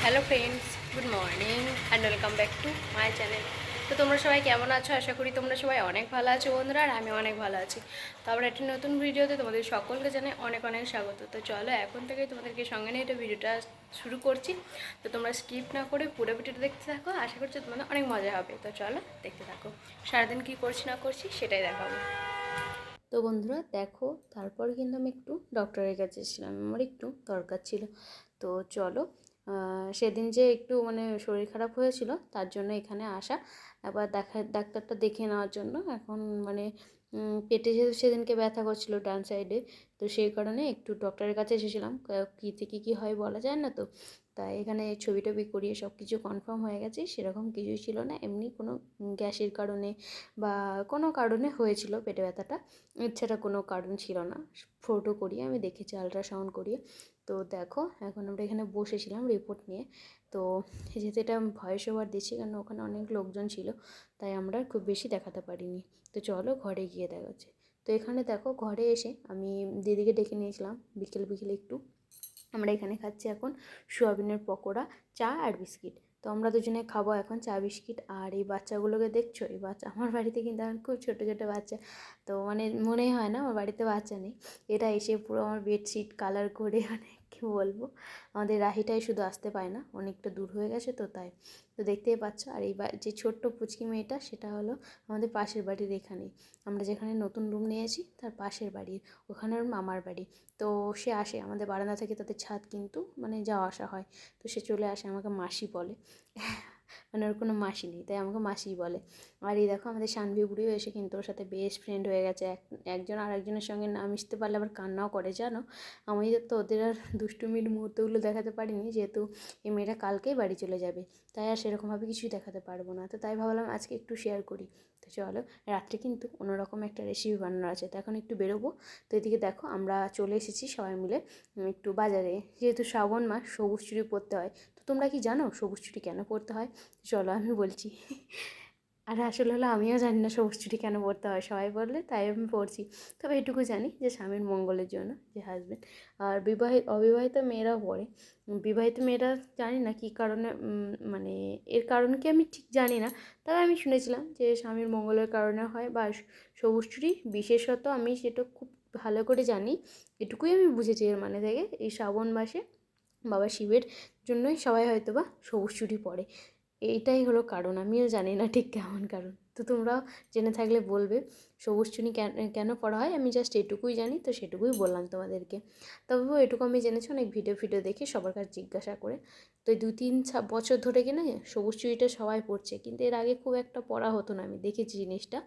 Hello friends, good morning and welcome back to my channel. তো তোমরা সবাই কেমন আছো? আশা করি তোমরা সবাই অনেক ভালো আছো বন্ধুরা, আর আমি অনেক ভালো আছি। তো আবার একটি নতুন ভিডিওতে তোমাদের সকলকে জানাই অনেক অনেক স্বাগত। তো চলো এখন থেকেই তোমাদেরকে সঙ্গে নিয়ে এটা ভিডিওটা শুরু করছি। তো তোমরা স্কিপ না করে পুরো ভিডিওটা দেখতে থাকো, আশা করছি তোমাদের অনেক মজা হবে। তো চলো দেখতে থাকো, সারাদিন কী করছি না করছি সেটাই দেখাবো। তো বন্ধুরা দেখো, তারপর কিন্তু আমি একটু ডক্টরের কাছে এসেছিলাম, আমার একটু দরকার ছিল। তো চলো, সেদিন যে একটু মানে শরীর খারাপ হয়েছিল তার জন্য এখানে আসা, একবার ডাক্তারটা দেখে নেওয়ার জন্য। এখন মানে পেটে যেহেতু সেদিনকে ব্যথা করছিল ডান সাইডে, তো সেই কারণে একটু ডক্টরের কাছে এসেছিলাম। কী থেকে কী হয় বলা যায় না, তো তাই এখানে ছবি টবি করিয়ে সব কিছু কনফার্ম হয়ে গেছে, সেরকম কিছুই ছিল না, এমনি কোনো গ্যাসের কারণে বা কোনো কারণে হয়েছিল পেটে ব্যথাটা, এছাড়া কোনো কারণ ছিল না। ফটো করিয়ে আমি দেখেছি, আলট্রাসাউন্ড করিয়ে। তো দেখো এখন আমরা এখানে বসেছিলাম রিপোর্ট নিয়ে। তো যেহেতু এটা ভয়েস ওভার দিচ্ছি কারণ ওখানে অনেক লোকজন ছিল, তাই আমরা খুব বেশি দেখাতে পারিনি। তো চলো ঘরে গিয়ে দেখাচ্ছে। তো এখানে দেখো, ঘরে এসে আমি দিদিকে ডেকে নিয়েছিলাম বিকেল বিকেল একটু। আমরা এখানে খাচ্ছি এখন সোয়াবিনের পকোড়া, চা আর বিস্কিট। তো আমরা দুজনে খাবো এখন চা বিস্কিট। আর এই বাচ্চাগুলোকে দেখছো, এই বাচ্চা আমার বাড়িতে কিন্তু এখন খুব ছোটো ছোটো বাচ্চা। তো মানে মনেই হয় না আমার বাড়িতে বাচ্চা নেই। এরা এসে পুরো আমার বেডশিট কালার করে, মানে কী বলবো, আমাদের রাহিটাই শুধু আসতে পায় না, অনেকটা দূর হয়ে গেছে তো তাই। তো দেখতেই পাচ্ছ। আর এই যে ছোট্ট পুচকি মেয়েটা, সেটা হলো আমাদের পাশের বাড়ির, এখানেই আমরা যেখানে নতুন রুম নিয়েছি তার পাশের বাড়ির, ওখানে ওর মামার বাড়ি। তো সে আসে আমাদের বারান্দা থেকে, তাদের ছাদ কিন্তু মানে যাওয়া আসা হয়। তো সে চলে আসে, আমাকে মাসি বলে। মানে ওর কোনো মাসি নেই, তাই আমাকে মাসিই বলে। আর এই দেখো আমাদের শানভি বুড়িও এসে কিন্তু ওর সাথে বেস্ট ফ্রেন্ড হয়ে গেছে। একজন আর একজনের সঙ্গে না মিশতে পারলে আবার কান্নাও করে, জানো। আমি তো ওদের আর দুষ্টুমির মুহূর্তগুলো দেখাতে পারিনি, যেহেতু এই মেয়েটা কালকেই বাড়ি চলে যাবে, তাই আর সেরকমভাবে কিছুই দেখাতে পারবো না। তো তাই ভাবলাম আজকে একটু শেয়ার করি। তো চলো, রাত্রে কিন্তু অন্যরকম একটা রেসিপি বানানোর আছে, তো এখন একটু বেরোবো। তো এদিকে দেখো আমরা চলে এসেছি সবাই মিলে একটু বাজারে, যেহেতু শ্রাবণ মাস সবুজ চুড়ি পরতে হয়। তো তোমরা কি জানো সবুজ চুড়ি কেন পরতে হয়? চলো আমি বলছি। আর আসলে হলো আমিও জানি না সবুজ চুড়ি কেন পরতে হয়, সবাই বললে তাই আমি পরছি। তবে এটুকু জানি যে স্বামীর মঙ্গলের জন্য, যে হাজব্যান্ড। আর অবিবাহিত মেয়েরাও পরে। বিবাহিত মেয়েরা জানি না কী কারণে, মানে এর কারণ কি আমি ঠিক জানি না। তবে আমি শুনেছিলাম যে স্বামীর মঙ্গলের কারণে হয়, বা সবুজ চুড়ি বিশেষত আমি সেটা খুব ভালো করে জানি। এটুকুই আমি বুঝেছি এর মানে থেকে, এই শ্রাবণ মাসে বাবা শিবের জন্যই সবাই হয়তো বা সবুজ চুড়ি পরে। এইটাই হলো কারণ, আমিও জানি না ঠিক কেমন কারণ। তো তোমরাও জেনে থাকলে বলবে সবুজ চুনি কেন পড়া হয়। আমি জাস্ট এটুকুই জানি, তো সেটুকুই বললাম তোমাদেরকে। তবুও এটুকু আমি জেনেছি অনেক ভিডিও দেখে, সবার কাছে জিজ্ঞাসা করে। তো এই 2-3 বছর ধরে কিনা সবুজ চুড়িটা সবাই পরছে, কিন্তু এর আগে খুব একটা পরা হতো না, আমি দেখেছি জিনিসটা।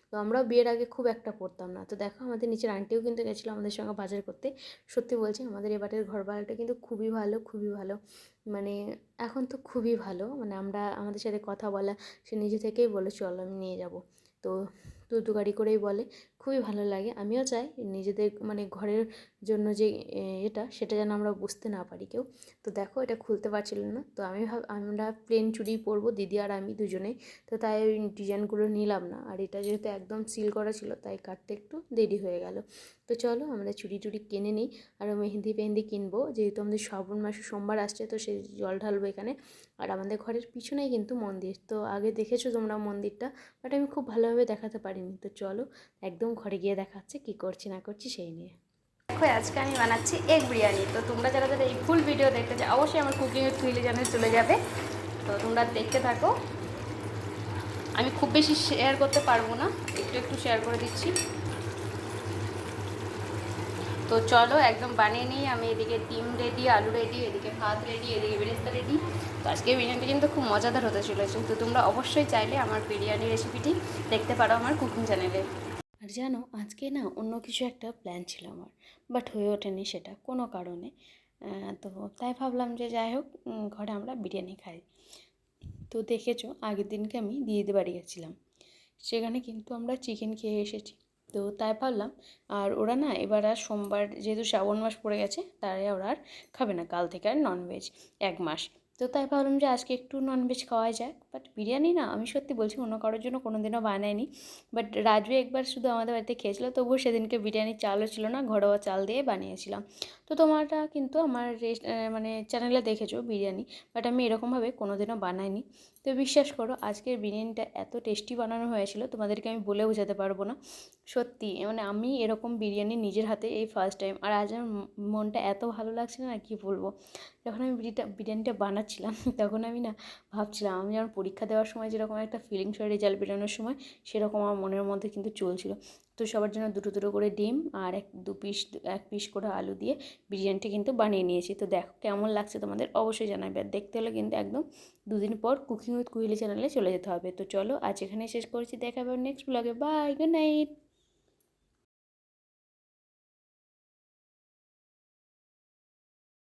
তো আমরাও বিয়ের আগে খুব একটা পরতাম না। তো দেখো আমাদের নিচের আন্টিও কিন্তু গেছিলো আমাদের সঙ্গে বাজার করতে। সত্যি বলছি, আমাদের এবারের ঘর ভাড়াটা কিন্তু খুবই ভালো, খুবই ভালো। মানে এখন তো খুবই ভালো, মানে আমরা আমাদের সাথে কথা বলা, সে নিজে থেকেই বলে চলো আমি নিয়ে যাব। তো দু গাড়ি করেই বলে, খুবই ভালো লাগে। আমিও চাই নিজেদের মানে ঘরের জন্য যে এটা, সেটা যেন আমরা বুঝতে না পারি কেউ। তো দেখো এটা খুলতে পারছিল না, তো আমরা প্লেন চুড়ি পরবো দিদি আর আমি দুজনেই। তো তাই ওই ডিজাইনগুলো নিলাম না, আর এটা যেহেতু একদম সিল করা ছিল তাই কাটতে একটু দেরি হয়ে গেল। তো চলো আমরা চুড়ি টুড়ি কিনে নিই। আরও মেহেন্দি কিনবো, যেহেতু আমাদের শ্রাবণ মাসে সোমবার আসছে, তো সেই জল ঢালবো এখানে। আর আমাদের ঘরের পিছনেই কিন্তু মন্দির, তো আগে দেখেছো তোমরা মন্দিরটা, বাট আমি খুব ভালোভাবে দেখাতে পারিনি। তো চলো একদম ঘরে গিয়ে দেখাচ্ছে কী করছি না করছি সেই নিয়ে। দেখো আজকে আমি বানাচ্ছি এগ বিরিয়ানি। তো তোমরা যারা যারা এই ফুল ভিডিও দেখতে চাও, অবশ্যই আমার কুকিংয়ের থ্রিলে চ্যানেল চলে যাবে। তো তোমরা দেখতে থাকো। আমি খুব বেশি শেয়ার করতে পারবো না, একটু একটু শেয়ার করে দিচ্ছি। তো চলো একদম বানিয়ে নিই। আমি এদিকে ডিম রেডি, আলু রেডি, এদিকে ভাত রেডি, এদিকে বেরেস্তা রেডি। তো আজকে বিরিয়ানিটা কিন্তু খুব মজাদার হতে চলেছে। তো তোমরা অবশ্যই চাইলে আমার বিরিয়ানি রেসিপিটি দেখতে পারো আমার কুকিং চ্যানেলে। আর জানো আজকে না অন্য কিছু একটা প্ল্যান ছিল আমার, বাট হয়ে ওঠেনি সেটা কোনো কারণে। তো তাই ভাবলাম যে যাই হোক, ঘরে আমরা বিরিয়ানি খাই। তো দেখেছো আগের দিনকে আমি দিদিদের বাড়ি গেছিলাম, সেখানে কিন্তু আমরা চিকেন খেয়ে এসেছি। তো তাই ভাবলাম, আর ওরা না এবার আর সোমবার যেহেতু শ্রাবণ মাস পড়ে গেছে, তাই ওরা আর খাবে না কাল থেকে আর ননভেজ 1 মাস। তো তাই ভাবলাম যে আজকে একটু ননভেজ খাওয়া যাক। বাট বিরিয়ানি না আমি সত্যি বলছি অন্য কারোর জন্য কোনো দিনও বানাইনি। বাট রাজু একবার শুধু আমাদের বাড়িতে খেয়েছিল, তবুও সেদিনকে বিরিয়ানির চালও ছিল না, ঘরোয়া চাল দিয়ে বানিয়েছিলাম। তো তো তোমরা কিন্তু আমার মানে চ্যানেলে দেখেছো বিরিয়ানি, বাট আমি এরকমভাবে কোনোদিনও বানাইনি। তো বিশ্বাস করো আজকের বিরিয়ানিটা এত টেস্টি বানানো হয়েছিল তোমাদেরকে আমি বলে বোঝাতে পারবো না। সত্যি মানে আমি এরকম বিরিয়ানি নিজের হাতে এই ফার্স্ট টাইম, আর আজ আমার মনটা এত ভালো লাগছিল না কি বলবো। যখন আমি বিরিয়ানিটা বানাচ্ছিলাম তখন আমি না ভাবছিলাম আমি যখন পরীক্ষা দেওয়ার সময় যেরকম একটা ফিলিংস হয় রেজাল্ট বেরোনোর সময়, সেরকম আমার মনের মধ্যে কিন্তু চলছিল। তো সবার জন্য দুটো দুটো করে ডিম আর এক পিস করে আলু দিয়ে বিরিয়ানিটা কিন্তু বানিয়ে নিয়েছি। তো দেখো কেমন লাগছে তোমাদের অবশ্যই জানাবে, আর দেখতে হলে কিন্তু একদম দুদিন পর কুকিং উইথ কুহেলি চ্যানেলে চলে যেতে হবে। তো চলো আজ এখানে শেষ করছি, দেখা হবে নেক্সট ব্লগে। Bye, good night.